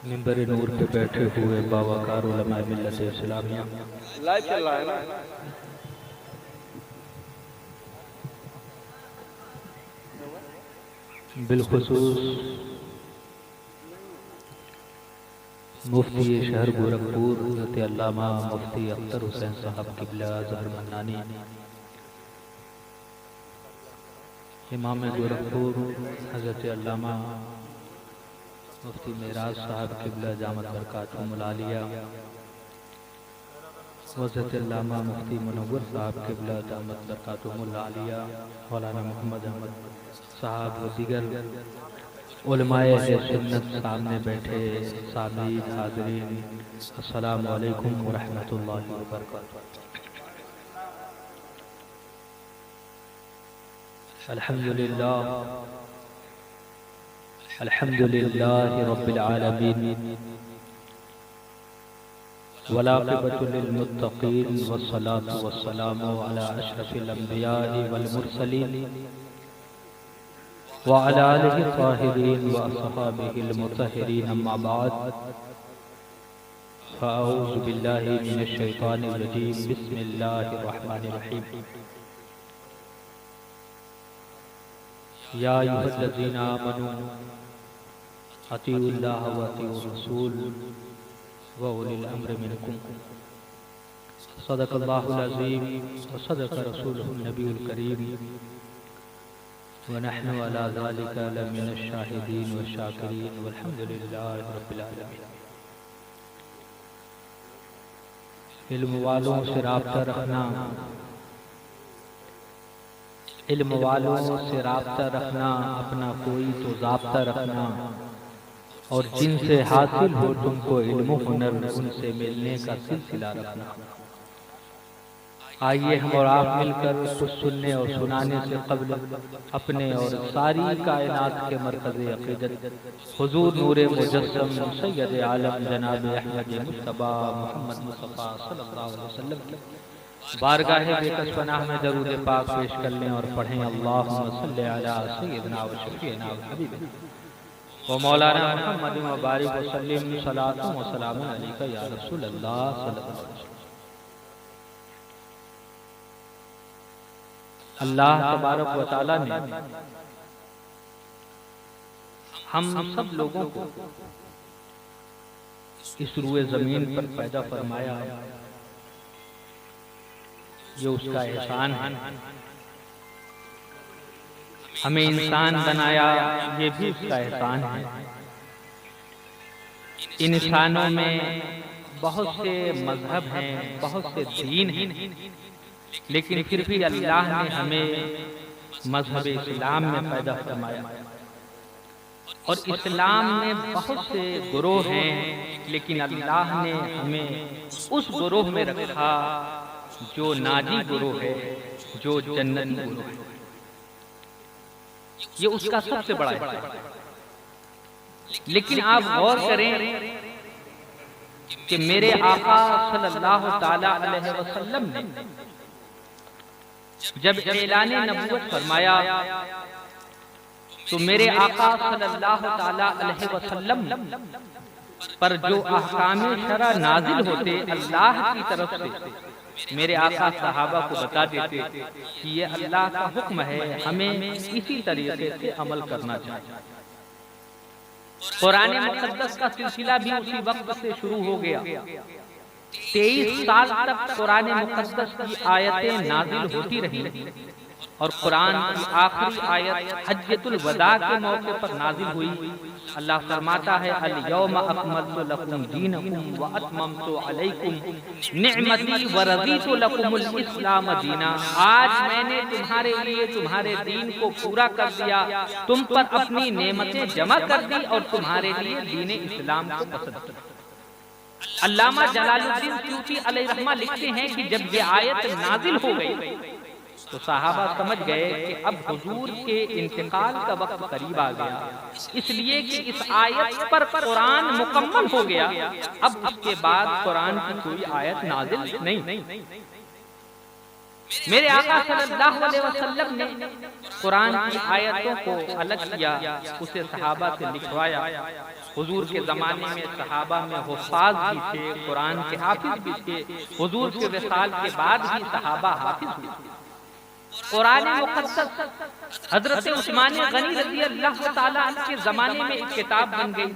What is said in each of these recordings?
منبر نور پہ بیٹھے ہوئے باوقار علماء ملت اسلامیہ، لائیو چل رہا ہے نا؟ بالخصوص مفتی شہر گورکھپور حضرت علامہ مفتی اختر حسین صاحب قبلہ ظہر منانی، امام گورکھپور حضرت علامہ مفتی معراج صاحب قبلہ دامت برکاتہم العالیہ، حضرت علامہ مفتی منور صاحب قبلہ دامت برکاتہم العالیہ، مولانا محمد احمد صاحب و دیگر علماء اہل سنت، سامنے بیٹھے سامعین، حاضرین، السلام علیکم ورحمۃ اللہ وبرکاتہ۔ الحمدللہ رب العالمین، والعاقبۃ للمتقین، والصلاة والسلام علی اشرف الانبیاء والمرسلین، وعلى آلہ الطاہرین واصحابہ المطہرین، اما بعد، فاعوذ باللہ من الشیطان الرجیم، بسم اللہ الرحمن الرحیم۔ یا ایھا الذین آمنوا اطیعوا اللہ واطیعوا الرسول واولی الامر منکم، صدق اللہ العظیم وصدق رسولہ النبی الکریم، ونحن علی ذلک لمن الشاہدین والشاکرین، والحمد للہ رب العالمین۔ علم والوں سے رابطہ رکھنا، علم والوں سے رابطہ رکھنا، اپنا کوئی تو ضابطہ رکھنا، اور جن سے حاصل ہو تم کو علم و ہنر، ان سے ملنے کا سلسلہ رکھنا۔ آئیے ہم اور آپ مل کر کچھ سننے اور سنانے سے قبل اپنے اور ساری کائنات کے مرکز عقیدت حضور نور مجسم سید عالم جناب احمد مصطفیٰ محمد مصطفیٰ صلی اللہ علیہ وسلم کی بارگاہ بے کس پناہ میں درود پاک پیش کر لیں اور پڑھیں، اللہم صلی علی سیدنا و شفیعنا و حبیبنا و مولانا محمد مبارک وسلم، صلاۃ و سلام علیکہ یا رسول اللہ صلی اللہ علیہ وسلم۔ اللہ تبارک و تعالی نے ہم سب لوگوں کو اس روئے زمین پر پیدا فرمایا، یہ اس کا احسان ہے۔ ہمیں انسان بنایا، یہ بھی اس کا احسان ہے۔ انسانوں میں بہت سے مذہب ہیں، بہت سے دین ہیں، لیکن پھر بھی اللہ نے ہمیں مذہب اسلام میں پیدا فرمایا، اور اسلام میں بہت سے گروہ ہیں، لیکن اللہ نے ہمیں اس گروہ میں رکھا جو ناجی گروہ ہے، جو جنتی گروہ ہے۔ یہ اس کا سب سے بڑا احسان ہے۔ لیکن آپ غور کریں کہ میرے آقا صلی اللہ تعالی علیہ وسلم نے جب اعلان نبوت فرمایا تو میرے آقا صلی اللہ تعالی علیہ وسلم پر جو احکام شرع نازل ہوتے اللہ کی طرف سے، میرے آقا صحابہ کو بتا دیتے کہ یہ اللہ کا حکم ہے، ہمیں اسی طریقے سے عمل کرنا چاہیے۔ قرآن مقدس کا سلسلہ بھی اسی وقت سے شروع ہو گیا۔ 23 سال تک قرآن مقدس کی آیتیں نازل ہوتی رہیں، اور قرآن کی آخری آیت حجۃ الوداع کے موقع پر نازل ہوئی۔ اللہ فرماتا ہے، الیوم اکملت لکم دینکم واتممت علیکم نعمتی ورضیت لکم الاسلام دینا۔ آج میں نے تمہارے لیے تمہارے دین کو پورا کر دیا، تم پر اپنی نعمتیں جمع کر دی اور تمہارے لیے دین اسلام کو پسند کیا۔ علامہ جلال الدین سیوطی علیہ رحمہ لکھتے ہیں کہ جب یہ آیت نازل ہو گئی تو صحابہ سمجھ گئے کہ اب حضور کے انتقال کا وقت قریب آ گیا، اس لیے کہ اس آیت پر قرآن مکمل ہو گیا، اب اس کے بعد قرآن کی کوئی آیت نازل نہیں۔ میرے آقا صلی اللہ علیہ وسلم نے قرآن کی آیتوں کو الگ کیا، اسے صحابہ سے لکھوایا، حضور کے زمانے میں صحابہ میں حفاظ بھی تھے، قرآن کے حافظ بھی تھے، حضور کے وصال کے بعد بھی صحابہ حافظ ہوئے۔ قرآن مقدس حضرت عثمان غنی رضی اللہ تعالیٰ عنہ کے زمانے میں ایک کتاب بن گئی،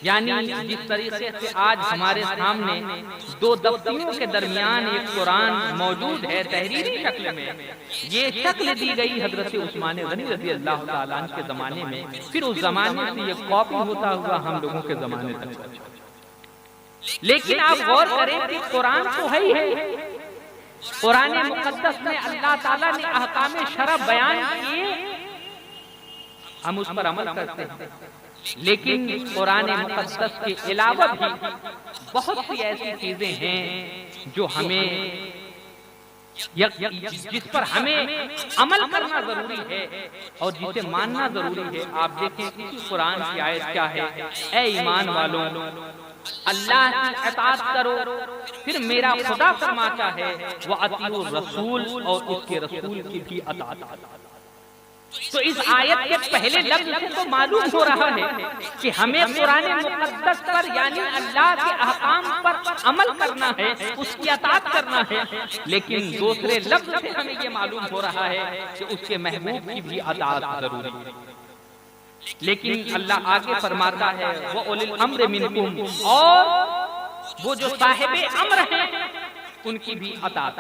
یعنی جس طریقے سے آج ہمارے سامنے دو دفتروں کے درمیان ایک قرآن موجود ہے تحریری شکل میں، یہ شکل دی گئی حضرت عثمان غنی رضی اللہ تعالیٰ عنہ کے زمانے میں، پھر اس زمانے سے یہ کاپی ہوتا ہوا ہم لوگوں کے زمانے تک پہنچا۔ لیکن آپ غور کریں کہ قرآن تو ہے ہی ہے، قرآن مقدس میں اللہ تعالیٰ نے احکام شرع بیان کیے، ہم اس پر عمل کرتے ہیں، لیکن قرآن مقدس کے علاوہ بھی بہت سی ایسی چیزیں ہیں جو ہمیں جس پر ہمیں عمل کرنا ضروری ہے اور جسے ماننا ضروری ہے۔ آپ دیکھیں قرآن کی آیت کیا ہے، اے ایمان والوں اللہ کی اطاعت کرو، پھر میرا خدا فرماتا ہے وَأَطِیعُوا الرَّسُولَ، اور اس کے رسول کی بھی اطاعت کرو۔ تو اس آیت کے پہلے لفظ سے تو معلوم ہو رہا ہے کہ ہمیں قرآن مقدس پر یعنی اللہ کے احکام پر عمل کرنا ہے، اس کی اطاعت کرنا ہے، لیکن دوسرے لفظ سے ہمیں یہ معلوم ہو رہا ہے کہ اس کے محبوب کی بھی اطاعت ضروری ہے۔ لیکن اللہ آگے فرماتا ہے وَأُولِي الْأَمْرِ مِنْكُمْ، اور وہ جو صاحب امر ہیں ان کی بھی اطاعت۔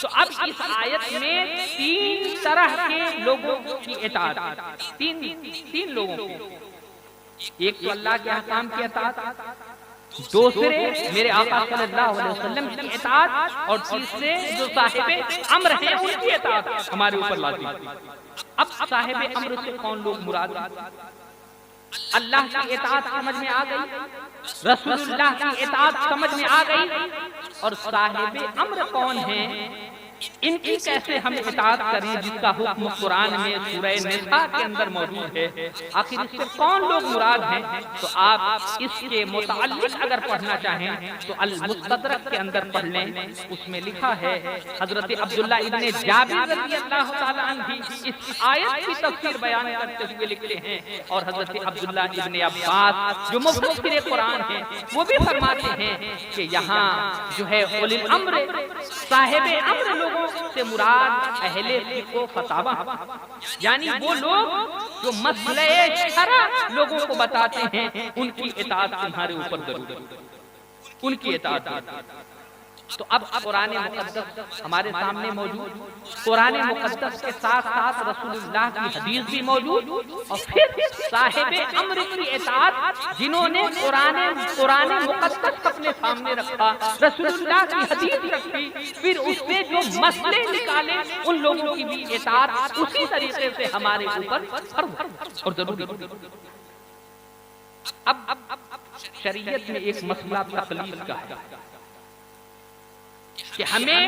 تو اب اس آیت میں تین طرح کے لوگوں کی اطاعت، تین لوگوں کی، ایک تو اللہ کے احکام کی اطاعت، دوسرے میرے آقا صلی اللہ علیہ وسلم کی اطاعت، اور تیسرے جو صاحب امر ہیں ان کی اطاعت ہمارے اوپر لازم ہے۔ اب صاحب امر سے کون لوگ مراد ہیں؟ اللہ کی اطاعت سمجھ میں آ گئی، رسول اللہ کی اطاعت سمجھ میں آ گئی، اور صاحب امر کون ہیں، ان کی کیسے ہم اطاعت کریں جس کا حکم قرآن میں سورہ نساء کے اندر موجود ہے، آخر اس سے کون لوگ مراد ہیں؟ تو آپ اس کے متعلق اگر پڑھنا چاہیں تو المستدرک کے اندر پڑھ لیں، اس میں لکھا ہے حضرت عبداللہ ابن جابر رضی اللہ تعالیٰ عنہ بھی اس آیت کی تفسیر بیان کرتے ہوئے لکھتے ہیں، اور حضرت عبداللہ ابن عباس جو مفسر قرآن ہیں وہ بھی فرماتے ہیں کہ یہاں جو ہے اولی الامر صاحب امر لوگوں سے مراد اہل فقہ و فتاوی، یعنی وہ لوگ جو مسئلہ شرع لوگوں کو بتاتے ہیں، ان کی اطاعت تمہارے اوپر ضروری ہے، ان کی اطاعت۔ تو اب قرآن مقدس ہمارے سامنے موجود، قرآن مقدس کے ساتھ ساتھ رسول اللہ کی حدیث بھی موجود، اور پھر صاحب امر کی اطاعت جنہوں نے قرآن مقدس اپنے سامنے رکھا، رسول اللہ کی حدیث رکھی، پھر اس سے جو مسئلے نکالے ان لوگوں کی بھی اطاعت اسی طریقے سے ہمارے اوپر فرض اور ضروری۔ اب شریعت میں ایک مسئلہ تقلید کا ہے کہ ہمیں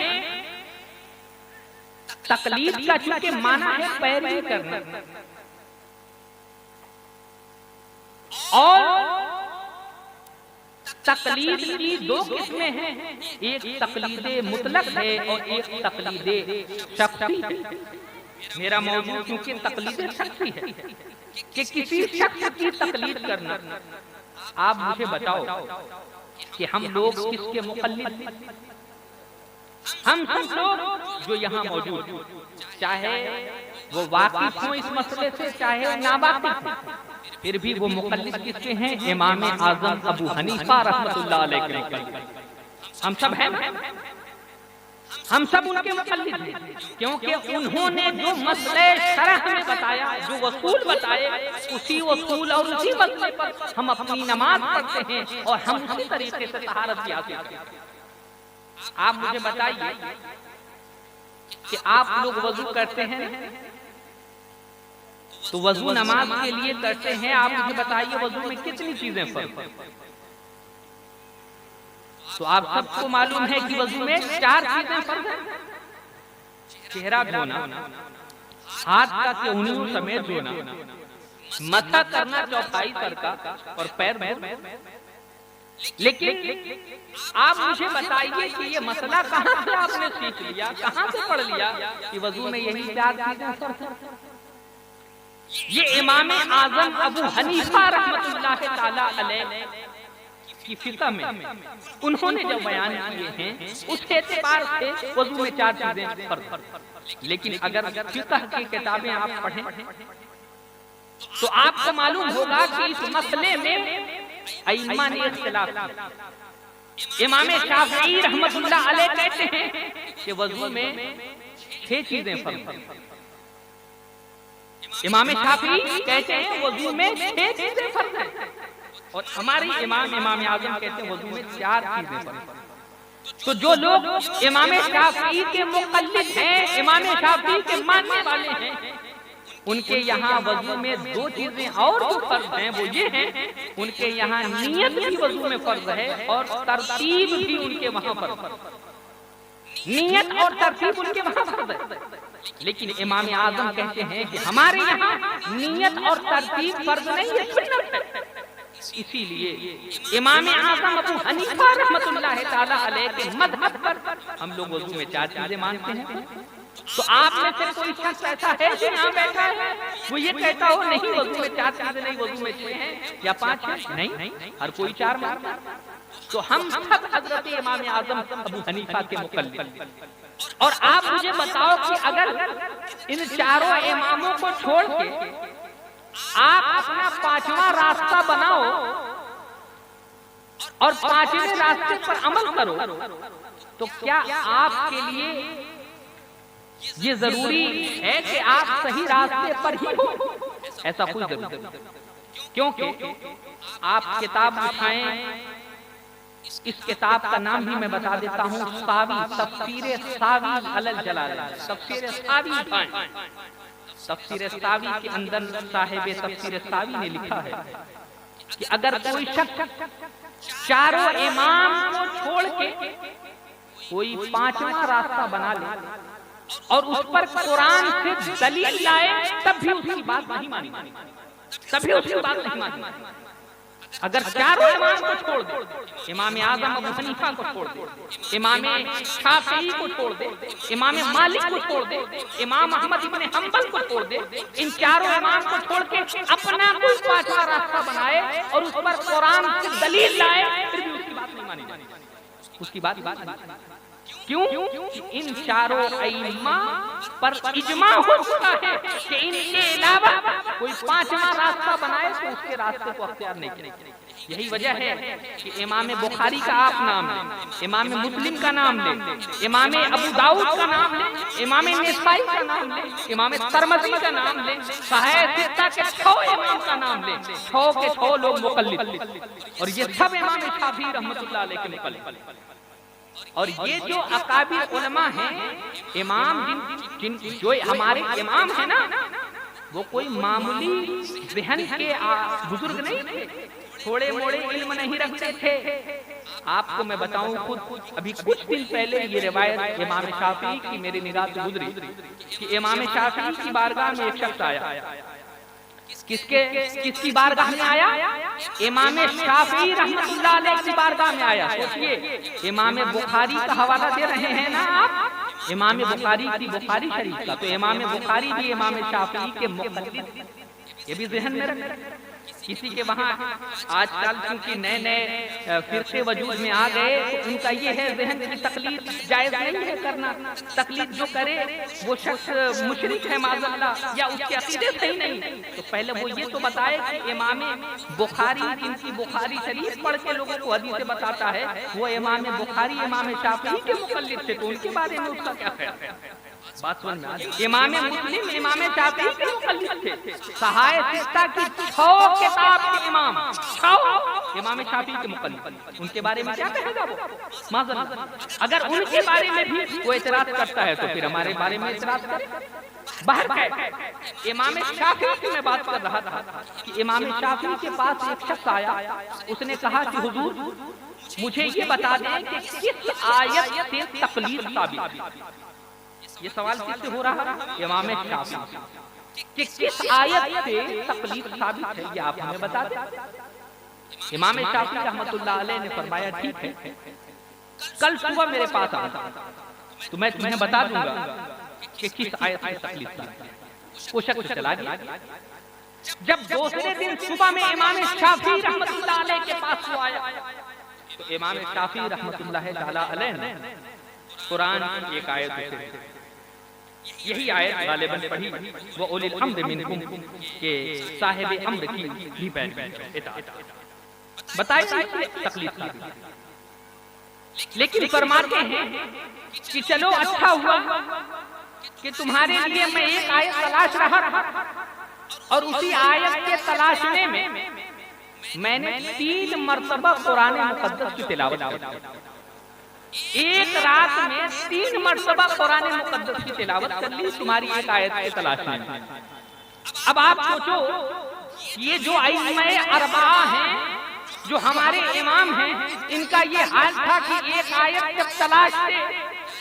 تقلید کا چونکہ معنی ہے پیروی کرنا، اور تقلید کی دو قسمیں ہیں، ایک تقلید مطلق ہے اور ایک تقلید شخصی ہے۔ میرا موضوع کیونکہ تقلید شخصی ہے کہ کسی شخص کی تقلید کرنا۔ آپ مجھے بتاؤ کہ ہم لوگ کس کے مقلد ہیں؟ ہم سب لوگ جو یہاں موجود ہیں، چاہے وہ واقف ہوں اس مسئلے سے چاہے ناواقف ہوں، پھر بھی وہ مقلد کس کے ہیں؟ امام اعظم ابو حنیفہ رحمۃ اللہ علیہ کے مقلد۔ ہم سب ہیں، ہم سب ان کے مقلد ہیں، کیونکہ انہوں نے جو مسئلہ شرع ہمیں بتایا، جو اصول بتائے، اسی اصول اور اسی مسئلے پر ہم اپنی نماز پڑھتے ہیں اور ہم اسی طریقے سے طہارت بھی حاصل کرتے ہیں۔ آپ مجھے بتائیے کہ آپ لوگ وضو کرتے ہیں تو وضو نماز کے لیے کرتے ہیں، آپ مجھے بتائیے وضو میں کتنی چیزیں فرض ہیں؟ تو آپ سب کو معلوم ہے کہ وضو میں 4 چیزیں فرض ہیں، چہرہ دھونا، ہاتھ کا کہنی سمیت دھونا، مسح کرنا چوتھائی سر کا، اور پیر دھونا۔ لیکن آپ مجھے بتائیے کہ یہ مسئلہ کہاں سے آپ نے سیکھ لیا، کہاں سے پڑھ لیا کہ وضو میں یہی 4 چیزیں فرض ہیں؟ یہ امام اعظم ابو حنیفہ رحمۃ اللہ تعالی علیہ کی فقہ میں انہوں نے جو بیان کیے ہیں اس اعتبار سے وضو میں 4 چیزیں فرض، لیکن اگر فقہ کی کتابیں آپ پڑھیں تو آپ کو معلوم ہوگا کہ اس مسئلے میں ائمہ نے اختلاف کیا۔ امام شافعی رحمۃ اللہ علیہ کہتے ہیں کہ وضو میں 6 چیزیں فرض ہیں۔ امام شافعی کہتے ہیں وضو میں 6 چیزیں فرض ہیں، اور ہمارے امام اعظم کہتے ہیں وضو میں 4 چیزیں فرض ہیں۔ تو جو لوگ امام شافعی کے مقلد ہیں، امام شافعی کے ماننے والے ہیں، ان کے یہاں وضو میں 2 چیزیں اور جو فرض ہیں وہ یہ ہیں، ان کے یہاں نیت بھی وضو میں فرض ہے اور ترتیب بھی ان کے وہاں فرض ہے۔ نیت اور ترتیب ان کے وہاں فرض ہے، لیکن امام اعظم کہتے ہیں کہ ہمارے یہاں نیت اور ترتیب فرض نہیں ہے، سنت ہے۔ اسی لیے امام اعظم ابو حنیفہ رحمۃ اللہ تعالی علیہ کے مذہب پر ہم لوگ وضو میں 4 چیزیں مانتے ہیں۔ تو آپ میں سے کوئی شخص ایسا ہے جو یہاں بیٹھا ہے وہ یہ کہتا ہو نہیں وضو میں 4 چیزیں نہیں، وضو میں 6 ہیں یا 5 ہیں؟ نہیں، ہر کوئی 4 مانتا ہے۔ تو ہم سب حضرت امام اعظم ابو حنیفہ کے مقلد، اور آپ مجھے بتاؤ کہ اگر ان 4 اماموں کو چھوڑ کے آپ اپنا 5واں راستہ بناؤ اور 5ویں راستے پر عمل کرو تو کیا آپ کے لیے یہ ضروری ہے کہ آپ صحیح راستے پر ہی ہو؟ ایسا کوئی ضروری نہیں، کیونکہ آپ کتاب اٹھائیں، اس کتاب کا نام بھی میں بتا دیتا ہوں، ساوی، تفسیر ساوی علی الجلال، تفسیر ساوی اٹھائیں۔ تفسیر ساوی کے اندر صاحب تفسیر ساوی نے لکھا ہے کہ اگر کوئی شخص 4 امام کو چھوڑ کے کوئی 5واں راستہ بنا لے اور اس پر قرآن سے دلیل لائے تب بھی اس کی بات نہیں مانی، تب بھی اس کی بات نہیں مانی۔ اگر 4 امام کو چھوڑ دے، امام اعظم ابو حنیفہ کو چھوڑ دے، امام شافعی کو چھوڑ دے، امام مالک کو چھوڑ دے، امام احمد ابن حنبل کو چھوڑ دے، ان 4 امام کو چھوڑ کے اپنا کوئی 5واں راستہ بنائے اور اس پر قرآن سے دلیل لائے پھر بھی اس کی بات نہیں مانی جائے، اس کی بات نہیں مانی جائے۔ کیوں؟ ان 4 ائمہ پر اجماع ہو چکا ہے کہ ان کے علاوہ کوئی 5واں راستہ بنائے تو اس کے راستے کو اختیار نہیں کرے۔ یہی وجہ ہے کہ امام بخاری کا آپ نام لیں، امام مسلم کا نام لیں، امام ابو داؤد کا نام لیں، امام نسائی کا نام لیں، امام ترمذی کا نام لیں، صحیح ستہ کے 6 امام کا نام لیں، 6 کے 6 لوگ مقلد، اور یہ سب امام شافعی رحمۃ اللہ علیہ کے مقلد۔ اور یہ جو اکابر علماء ہیں، امام جو ہمارے امام ہیں نا، وہ کوئی معمولی ذہن کے بزرگ نہیں تھے، تھوڑے موڑے علم نہیں رکھتے تھے۔ آپ کو میں بتاؤں، خود ابھی کچھ دن پہلے یہ روایت امام شافعی کی میری نگاہ سے گزری کہ امام شافعی کی بارگاہ میں ایک شخص آیا۔ کس کی بارگاہ میں آیا؟ امام شافعی رحمۃ اللہ علیہ کی بارگاہ میں آیا۔ سوچئے، امام بخاری کا حوالہ دے رہے ہیں نا آپ، امام بخاری کی بخاری شریف کا، تو امام بخاری بھی امام شافعی کے مقلد، یہ بھی ذہن میں رکھیں۔ کسی کے وہاں آج کل کیونکہ نئے فرقے وجود میں آ گئے تو ان کا یہ ہے ذہن کی تقلید جائز نہیں ہے کرنا، تقلید جو کرے وہ شخص مشرک ہے معاذ اللہ، یا اس کے عقیدے صحیح نہیں۔ تو پہلے وہ یہ تو بتائے کہ امام بخاری جن کی بخاری شریف پڑھ کے لوگوں کو حدیثیں بتاتا ہے، وہ امام بخاری امام شافعی کے مقلد تھے، تو ان کے بارے میں اس کا کیا خیال ہے؟ بات سمجھ میں آ رہی ہے؟ امام مسلم امام شافعی کے مقلد تھے، صحائح ستہ کی 6 کتاب کے امام، 6 امام شافعی کے مقلد، ان کے بارے میں کیا کہے گا وہ؟ معذرا، اگر ان کے بارے میں بھی وہ اعتراض کرتا ہے تو پھر ہمارے بارے میں اعتراض کرے۔ باہر ہے امام شافعی کی میں بات کر رہا تھا کہ امام شافعی کے پاس ایک شخص آیا، اس نے کہا کہ حضور مجھے یہ بتا دیں کہ کس آیت سے تقلید ثابت ہے۔ یہ سوال کس سے ہو رہا ہے؟ امام شافعی کہ کس آیت سے تقلید ثابت ہے، یہ آپ ہمیں بتا دیں۔ امام شافعی رحمۃ اللہ علیہ نے فرمایا ٹھیک ہے، کل صبح میرے پاس آنا تو میں تمہیں بتا دوں گا کہ کس آیت سے تقلید ثابت ہے۔ وہ شخص چلا گیا، جب دوسرے دن صبح میں امام شافعی رحمۃ اللہ علیہ کے پاس وہ آیا تو امام شافعی رحمۃ اللہ تعالی علیہ نے قرآن کی ایک آیت سے یہی آیت غالباً پڑھی وہ اولی الامر منکم کہ صاحب امر کی بھی اطاعت بتائیں تکلیف کی، لیکن فرماتے ہیں کہ چلو اچھا ہوا کہ تمہارے لیے میں ایک آیت تلاش رہا اور اسی آیت کے تلاشنے میں نے 3 مرتبہ قرآن مقدس کی تلاوت کی، ایک رات میں 3 مرتبہ قرآن مقدس کی تلاوت کر لی تمہاری ایک آیت کے تلاشنے میں۔ اب آپ سوچو یہ جو ائمہ اربعہ ہیں جو ہمارے امام ہیں ان کا یہ حال تھا کہ ایک آیت جب تلاشتے،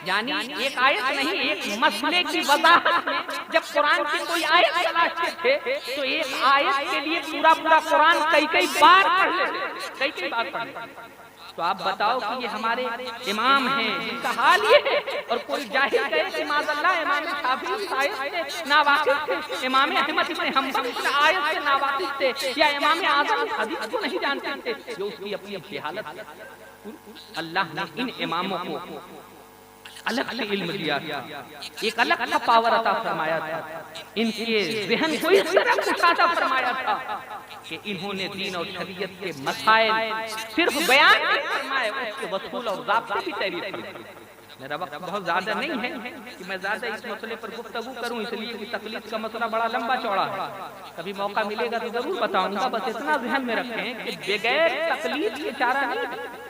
یعنی ایک آیت نہیں ایک مسئلے کی وضاحت میں جب قرآن کی کوئی آیت تلاشتے تھے تو ایک آیت کے لیے پورا قرآن کئی بار پڑھ لیتے، کئی بار پڑھ لیتے۔ تو آپ بتاؤ کہ یہ ہمارے امام ہیں جن کا حال یہ ہے، اور کوئی جاہل کہے کہ معاذ اللہ امام شافعی اس آیت سے ناواقف تھے، امام احمد بن حنبل اس آیت سے ناواقف تھے، یا امام اعظم حدیث کو نہیں جانتے تھے، جو اس کی اپنی جہالت ہے۔ اللہ نے ان اماموں کو الگ سے علم دیا تھا، ایک الگ سا پاور عطا فرمایا تھا، ان کے ذہن کو اس طرح کشادہ فرمایا تھا کہ انہوں نے دین اور شریعت کے مسائل صرف بیان نہیں فرمائے، اس کے وصول اور ضابطے بھی تحریر فرمائے۔ میرا وقت بہت زیادہ نہیں ہے کہ میں زیادہ اس مسئلے پر گفتگو کروں، اس لیے کہ تقلید کا مسئلہ بڑا لمبا چوڑا ہے، کبھی موقع ملے گا تو ضرور بتاؤں گا، بس اتنا ذہن میں رکھیں کہ بغیر تقلید کے چارہ نہیں ہے۔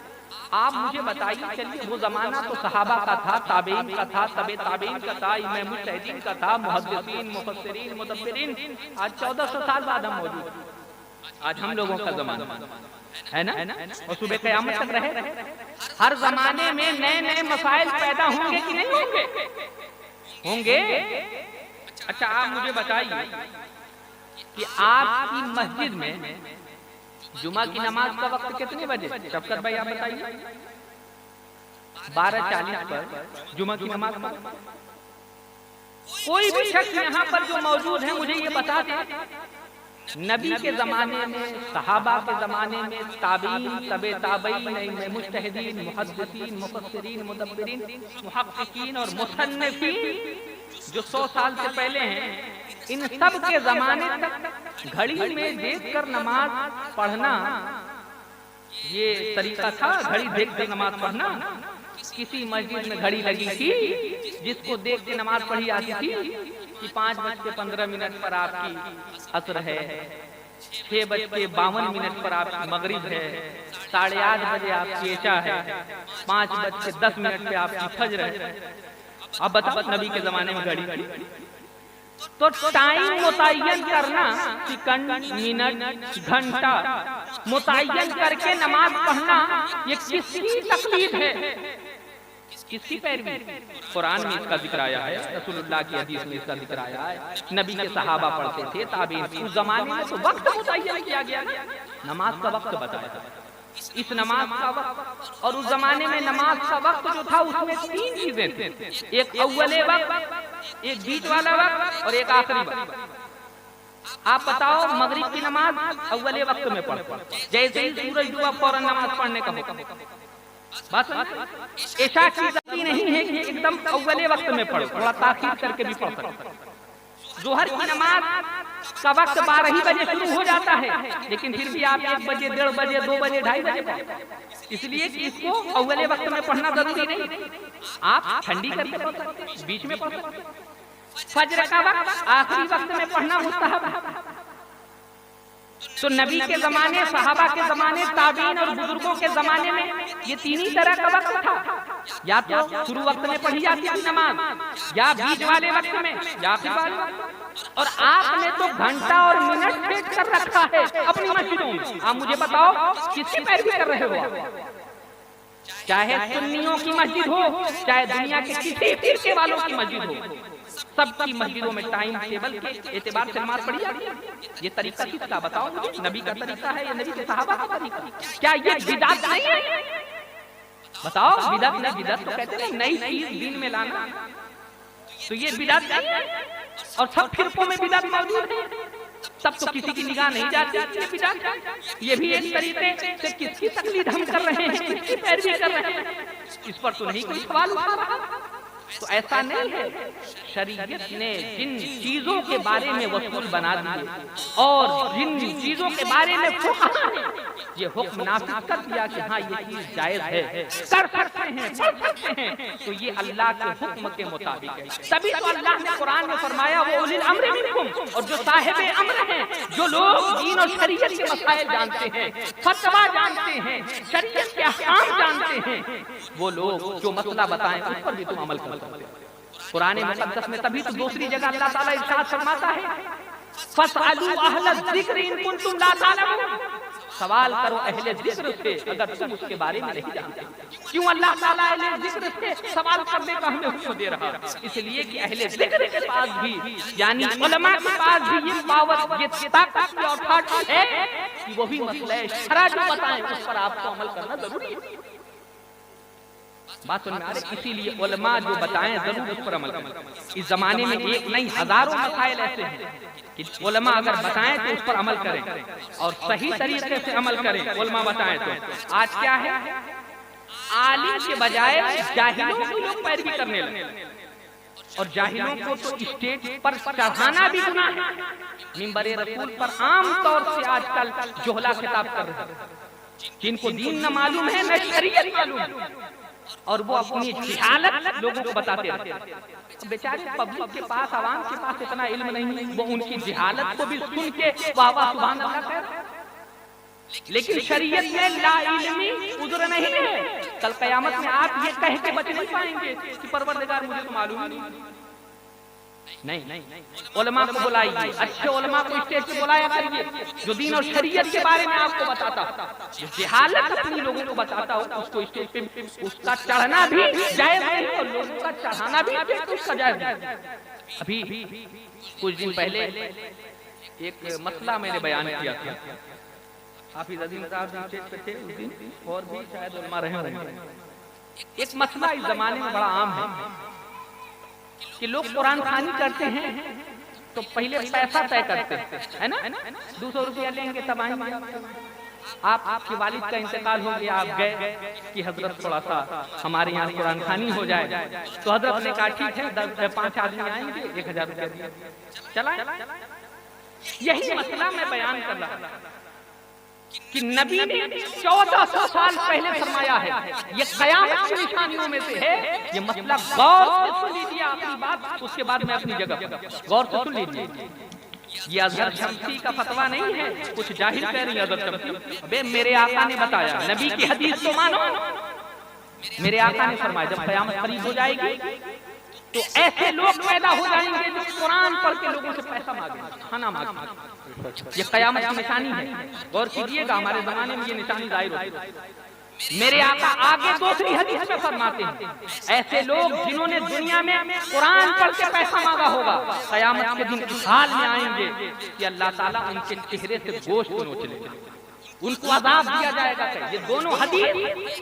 آپ مجھے بتائیے، چلیے وہ زمانہ تو صحابہ کا تھا، تابعین کا تھا، تبع تابعین کا تھا، امام مجتہدین کا تھا، محدثین، مفسرین، مدبرین، آج 1400 سال بعد ہم موجود ہیں، آج ہم لوگوں کا زمانہ ہے نا، اور صبح قیامت تک رہے۔ ہر زمانے میں نئے مسائل پیدا ہوں گے کہ نہیں ہوں گے؟ ہوں گے۔ اچھا آپ مجھے بتائیے کہ آپ کی مسجد میں جمعہ کی نماز کا وقت کتنے بجے؟ شفقت بھائی آپ بتائیے۔ 12:40 پر جمعہ کی نماز کا کوئی بھی شخص یہاں پر جو موجود ہے مجھے یہ بتا دیں، نبی کے زمانے میں، صحابہ کے زمانے میں، تابعین، تبع تابعین، مجتہدین، محدثین، مفسرین، مدبرین، محققین اور مصنفین جو 100 سال سے پہلے ہیں، ان سب کے زمانے تک گھڑی میں دیکھ کر نماز پڑھنا یہ طریقہ تھا؟ گھڑی دیکھ کر نماز پڑھنا؟ کسی مسجد میں گھڑی لگی تھی جس کو دیکھ کے نماز پڑھی آتی تھی کہ 5:15 پر آپ کی عصر ہے، 6:52 پر آپ کی مغرب ہے، 8:30 بجے آپ کی عشاء ہے، 5:10 پہ آپ کی فجر ہے۔ اب بتاؤ نبی کے زمانے میں گھڑی تو ٹائم متعین کرنا، سیکنڈ، منٹ، گھنٹہ متعین کر کے نماز پڑھنا، یہ کس کی تقلید ہے؟ کس کی پیروی؟ قرآن میں اس کا ذکر آیا ہے، رسول اللہ کی حدیث میں اس کا ذکر آیا ہے، نبی کے صحابہ پڑھتے تھے، تابعین۔ اس زمانے میں تو وقت متعین کیا گیا نا، نماز کا وقت بتایا تھا، اس نماز کا وقت۔ اور اس زمانے میں نماز کا وقت جو تھا اس میں 3 چیزیں تھیں، ایک اول وقت، ایک بیچ والا وقت اور ایک آخری وقت۔ آپ بتاؤ مغرب کی نماز اول وقت میں پڑھو، جیسے ہی سورج ڈوبا فوراً نماز پڑھنے کا حکم۔ بس عشاء کی ضروری نہیں ہے کہ ایک دم اول وقت میں پڑھو، تھوڑا تاخیر کر کے بھی پڑھ سکتے۔ ظہر کی نماز کا وقت 12 بجے شروع ہو جاتا ہے، لیکن پھر بھی آپ 1 بجے، 1:30 بجے، 2 بجے، 2:30 بجے پڑھیں، اس لیے کہ اس کو اول وقت میں پڑھنا ضروری نہیں، آپ ٹھنڈی کر کے پڑھ سکتے، بیچ میں پڑھ سکتے۔ فجر کا وقت آخری وقت میں پڑھنا مستحب ہے۔ تو نبی کے زمانے، صحابہ کے زمانے، تابعین اور بزرگوں کے زمانے میں یہ 3 ہی طرح کا وقت تھا، یا تو شروع وقت میں پڑھی جاتی تھی نماز، یا بیچ والے وقت میں، یا آخری والے وقت۔ اور آپ نے تو گھنٹہ اور منٹ سیٹ کر رکھا ہے اپنی مسجدوں میں۔ آپ مجھے بتاؤ کس کی پیروی کر رہے ہو؟ چاہے سنیوں کی مسجد ہو، چاہے دنیا کے کسی فرقے والوں کی مسجد ہو، سب کی مسجدوں میں ٹائم ٹیبل کے اعتبار سے نماز پڑھی جاتی ہے۔ یہ طریقہ کس کا بتاؤ مجھے؟ نبی کا طریقہ ہے یا نبی کے صحابہ کا طریقہ؟ کیا یہ بدعت نہیں ہے؟ بتاؤ بدعت نہیں؟ بدعت تو کہتے ہیں نئی چیز دین میں لانا، تو یہ بدعت نہیں ہے؟ اور سب فرقوں میں بدعت موجود ہے۔ تب تو کسی کی نگاہ نہیں جاتی یہ بدعت ہے۔ یہ بھی ایک طریقے سے کس کی تقلید ہم کر رہے ہیں، کس کی پیروی کر رہے ہیں، اس پر تو نہیں کوئی سوال اٹھا رہا۔ تو ایسا نہیں ہے، شریعت نے جن چیزوں کے بارے میں اصول بنا دیے اور جن چیزوں کے بارے میں فقہا نے یہ حکم نافذ کر دیا کہ ہاں یہ چیز جائز ہے، کر سکتے ہیں، پڑھ سکتے ہیں، تو یہ اللہ کے حکم کے مطابق ہے۔ تبھی تو اللہ نے قرآن میں فرمایا وہ اولی الامر منکم، اور جو صاحب امر ہیں، جو لوگ دین اور شریعت کے مسائل جانتے ہیں، فتویٰ جانتے ہیں، شریعت کے احکام جانتے ہیں، وہ لوگ جو مسئلہ بتائیں اس پر بھی تم عمل کرو۔ قرآن مقدس میں تبھی تو دوسری جگہ اللہ تعالیٰ ارشاد فرماتا ہے فَاسْأَلُوا أَهْلَ الذِّكْرِ إِن كُنتُمْ لَا تَعْلَمُونَ، سوال کرو اہل ذکر سے اگر تم اس کے بارے میں نہیں جانتے۔ کیوں اللہ تعالیٰ اہل ذکر سے سوال کرنے کا ہمیں حکم دے رہا؟ اس لیے کہ اہل ذکر کے پاس بھی یعنی علماء کے پاس بھی یہ پاور، یہ طاقت اور اتھارٹی ہے کہ وہ بھی مسئلہ شرع جو بتائیں اس پر آپ کو عمل کرنا ضروری ہے۔ بات سمجھ میں آ رہی؟ اسی لیے علماء جو بتائیں ضرور اس پر عمل کریں۔ اس زمانے میں ایک نہیں ہزاروں مسائل ایسے ہیں کہ علماء اگر بتائیں تو اس پر عمل کریں اور صحیح طریقے سے عمل کریں، علماء بتائیں تو۔ آج کیا ہے، عالم کے بجائے جاہلوں کو لوگ پیروی کرنے لگے، اور جاہلوں کو تو اسٹیج پر چڑھانا بھی گناہ ہے۔ منبر رسول پر عام طور سے آج کل جہلا خطاب کر رہے ہیں جن کو دین نہ معلوم ہے نہ شریعت معلوم ہے، اور وہ اپنی جہالت لوگوں کو بتاتے رہتے ہیں۔ بیچارے پبلک کے پاس، عوام کے پاس اتنا علم نہیں، وہ ان کی جہالت کو بھی سن کے واہ واہ سبحان اللہ کہہ رہے ہیں۔ لیکن شریعت میں لا علمی عذر نہیں ہے۔ کل قیامت میں آپ یہ کہہ کے بچ نہیں پائیں گے کہ پروردگار مجھے تو معلوم نہیں۔ علماء کو بلائیے، اچھے علماء کو اسٹیج پہ بلایا کریے جو دین اور شریعت کے بارے میں آپ کو بتاتا، جو جہالت اپنی لوگوں کو بتاتا ہو، اس کو اسٹیج پہ اس کا چڑھنا بھی جائز ہے اور لوگوں کا چڑھانا بھی اس کا جائز ہے۔ ابھی کچھ دن پہلے ایک مسئلہ میں نے بیان کیا تھا، حافظ عظیم صاحب بھی اسٹیج پہ تھے اس دن اور بھی شاید علماء رہے ہوں گے۔ ایک مسئلہ اس زمانے میں بڑا عام ہے کہ لوگ قرآن خوانی کرتے ہیں تو پہلے پیسہ طے کرتے ہیں نا، 200 روپیہ لیں گے تب آئیں گے۔ آپ کے والد کا انتقال ہو گیا، آپ گئے کہ حضرت تھوڑا سا ہمارے یہاں قرآن خوانی ہو جائے، تو حضرت نے کہا ٹھیک ہے 5 آدمی آئیں گے، 1000 روپیہ دیا، چلائیں۔ یہی مسئلہ میں بیان کر رہا تھا کہ نبی نے 1400 سال پہلے فرمایا ہے، یہ قیامت کی نشانیوں میں سے ہے۔ یہ مسئلہ غور سے سن لیجیے اپنی بات، اس کے بعد میں اپنی جگہ غور سے سن لیجیے۔ یہ اظہر شمسی کا فتویٰ نہیں ہے، کچھ جاہل کہہ رہی ہے اظہر شمسی۔ بے میرے آقا نے بتایا، نبی کی حدیث تو مانو۔ میرے آقا نے فرمایا جب قیامت قریب ہو جائے گی تو ایسے لوگ پیدا ہو جائیں گے جو قرآن پڑھ کے لوگوں سے پیسہ مانگیں، کھانا مانگیں۔ یہ قیامت کی نشانی ہے، غور کیجئے گا، ہمارے زمانے میں یہ نشانی ظاہر ہوتی ہے۔ میرے آقا آگے دوسری حدیث میں فرماتے ہیں ایسے لوگ جنہوں نے دنیا میں قرآن پڑھ کے پیسہ مانگا ہوگا، قیامت کے دن اس حال میں آئیں گے کہ اللہ تعالیٰ ان کے چہرے سے گوشت نوچ لے گا، ان کو عذاب دیا جائے گا۔ یہ دونوں حدیث،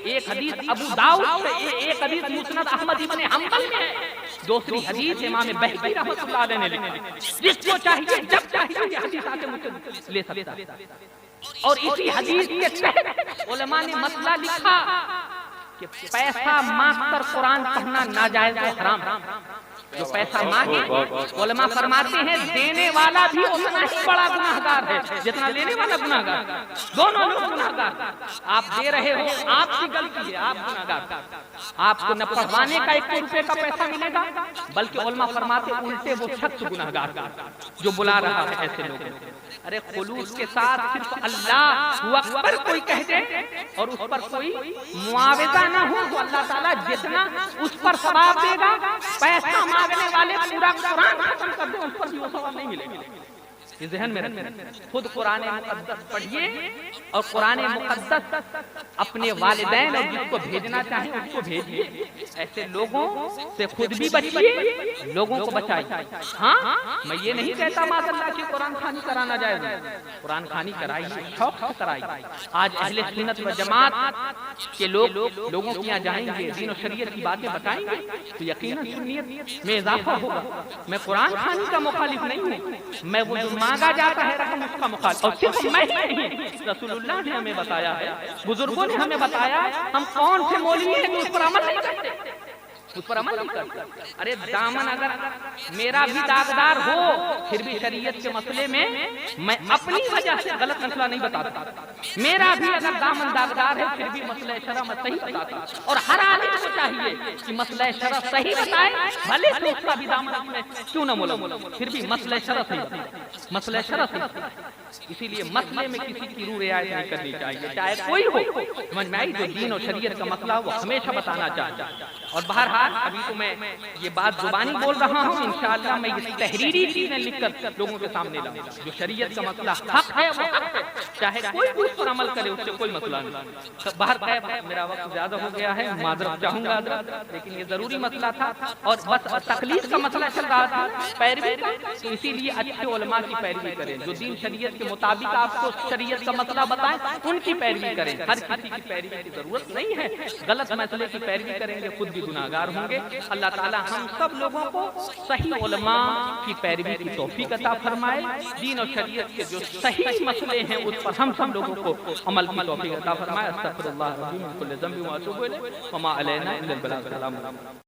ایک حدیث ابو داؤد سے، ایک حدیث مسند احمد ابن حنبل میں ہے، دوسری حدیث امام بہقی رحمۃ اللہ علیہ نے لکھی۔ جس کو چاہیے جب چاہیے یہ حدیث آ کے مجھ سے لے سکتا ہے۔ اور اسی حدیث کے تحت علماء نے مسئلہ لکھا کہ پیسہ مانگ کر قرآن پڑھنا ناجائز و حرام۔ جو پیسہ مانگے، علماء فرماتے ہیں دینے والا بھی اتنا ہی بڑا گناہگار ہے جتنا لینے والا گناہگار، دونوں لوگ گناہگار۔ آپ دے رہے ہو، آپ کی غلطی ہے، آپ گناہگار۔ آپ کو نہ پڑھوانے کا 1 روپے کا پیسہ ملے گا، بلکہ علماء فرماتے الٹے وہ شخص گناہگار جو بلا رہا ہے ایسے لوگوں کو۔ ارے خلوص کے ساتھ صرف اللہ اکبر کوئی کہہ دے اور اس پر کوئی معاوضہ نہ ہو تو اللہ تعالیٰ جتنا اس پر ثواب دے گا، پیسہ مانگنے والے پورا قرآن ختم کر دیں اس پر بھی وہ ثواب نہیں ملے گا۔ یہ ذہن میں رکھیں، خود قرآن مقدس پڑھیے اور قرآن مقدس اپنے والدین اور جس کو بھیجنا چاہیں اس کو بھیجیے۔ ایسے لوگوں سے خود بھی بچیے، لوگوں کو بچائیے۔ ہاں میں یہ نہیں کہتا معاذ اللہ کہ قرآن خوانی کرانا جائز ہے، قرآن خوانی کرائیے، شوق سے کرائیے۔ آج اہل سنت و جماعت کے لوگ لوگوں کے یہاں جائیں گے، دین و شریعت کی باتیں بتائیں گے تو یقیناً سنیت میں اضافہ ہوگا۔ میں قرآن خوانی کا مخالف نہیں ہوں، میں وہ مانگا جاتا ہے رقم اس کا مخالف، اور صرف میں ہی نہیں، رسول اللہ نے ہمیں بتایا ہے، بزرگوں نے ہمیں بتایا، ہم کون سے مولوی ہیں اس پر عمل نہیں کرتے، اس پر عمل نہیں کرتے۔ ارے دامن اگر میرا بھی داغدار ہو پھر بھی شریعت کے مسئلے میں میں اپنی وجہ سے غلط مسئلہ نہیں بتاتا، میرا بھی اگر دامن داغدار ہے پھر بھی مسئلہ شرع میں صحیح بتاتا، اور ہر عالم کو چاہیے کہ مسئلہ شرع صحیح بتائے، بھلے سے اس کا بھی دامن اس میں کیوں نہ ملوث، پھر بھی مسئلہ شرع صحیح بتائے، مسئلہ شرع صحیح بتائے۔ اسی لیے مسئلے میں کسی کی روح رعایت نہیں کرنی چاہیے، چاہے کوئی ہو، سمجھ میں آئی، جو دین اور شریعت کا مسئلہ وہ ہمیشہ بتانا چاہتا۔ اور بہرحال ابھی تو میں یہ بات زبانی بول رہا ہوں، انشاءاللہ میں یہ تحریری چیزیں لکھ کر لوگوں کے سامنے لاؤں گا۔ جو شریعت کا مسئلہ حق ہے وہ حق ہے، چاہے کوئی بھی اس پر عمل کرے، اس سے کوئی مسئلہ نہیں۔ بہرکیف میرا وقت زیادہ ہو گیا ہے، معذرت چاہوں گا حضرت، لیکن یہ ضروری مسئلہ تھا، اور بس تقلید کا مسئلہ چل رہا تھا، پیروی کا، تو اسی لیے اچھے علماء کی پیروی کریں، جو دین شریعت کے مطابق آپ کو شریعت کا مسئلہ بتائیں ان کی پیروی کریں، ہر کسی کی پیروی کی ضرورت نہیں ہے، غلط مسئلے کی پیروی کریں گے خود بھی گناہگار ہوں گے۔ اللہ تعالی ہم سب لوگوں کو صحیح علماء کی پیروی کی توفیق عطا فرمائے، دین اور شریعت کے جو صحیح مسئلے ہیں اس پر ہم سب لوگوں کو عمل کی توفیق عطا فرمائے۔ استغفر اللہ العظیم من کل ذنب واتوب الیہ وما علینا الا البلاغ۔ السلام علیکم۔